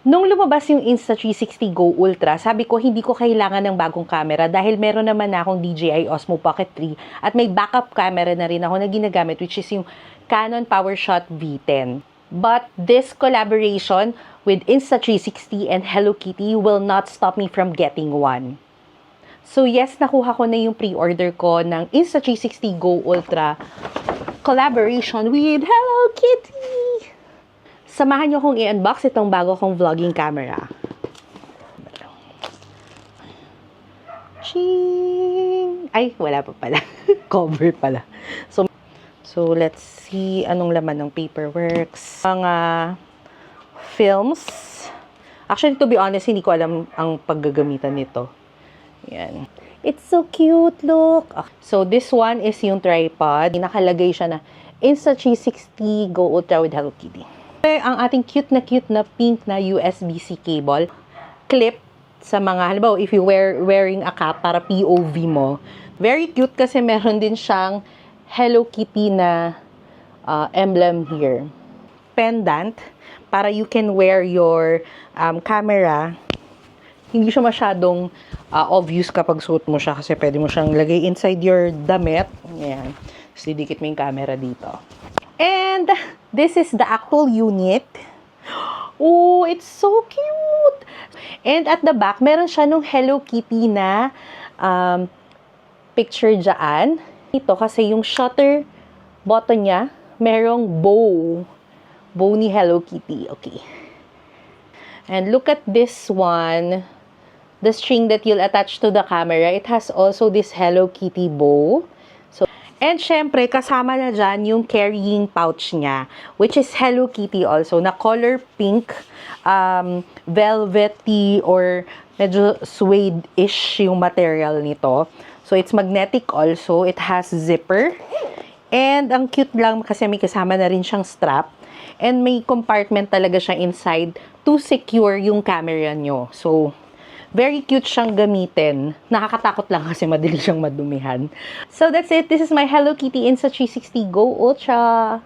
Nung lumabas yung Insta360 Go Ultra, sabi ko hindi ko kailangan ng bagong camera dahil meron naman na akong DJI Osmo Pocket 3 at may backup camera na rin ako na ginagamit, which is yung Canon PowerShot V10. But this collaboration with Insta360 and Hello Kitty will not stop me from getting one. So yes, nakuha ko na yung pre-order ko ng Insta360 Go Ultra collaboration with Hello Kitty! Samahan nyo kong i-unbox itong bago kong vlogging camera. Ching! Ay, wala pa pala. Cover pala. So, let's see anong laman ng paperworks. Mga films. Actually, to be honest, hindi ko alam ang paggagamitan nito. Yan. It's so cute, look! So, this one is yung tripod. Nakalagay siya na Insta360 Go Ultra with Hello Kitty. Ang ating cute na pink na USB-C cable. Clip sa mga, halimbawa, if you wearing a cap para POV mo. Very cute kasi meron din siyang Hello Kitty na emblem here. Pendant, para you can wear your camera. Hindi siya masyadong obvious kapag suot mo siya kasi pwede mo siyang lagay inside your damit. Ayan. Tapos didikit mo yung camera dito. And this is the actual unit. Oh, it's so cute! And at the back, meron siya nung Hello Kitty na picture dyan. Ito kasi yung shutter button niya, merong bow. Bow ni Hello Kitty. Okay. And look at this one. The string that you'll attach to the camera. It has also this Hello Kitty bow. And syempre, kasama na dyan yung carrying pouch niya, which is Hello Kitty also, na color pink, velvety, or medyo suede-ish yung material nito. So, it's magnetic also. It has zipper. And ang cute lang kasi may kasama na rin siyang strap. And may compartment talaga siya inside to secure yung camera nyo. So, very cute siyang gamitin. Nakakatakot lang kasi madali siyang madumihan. So, that's it. This is my Hello Kitty Insta360 Go Ultra.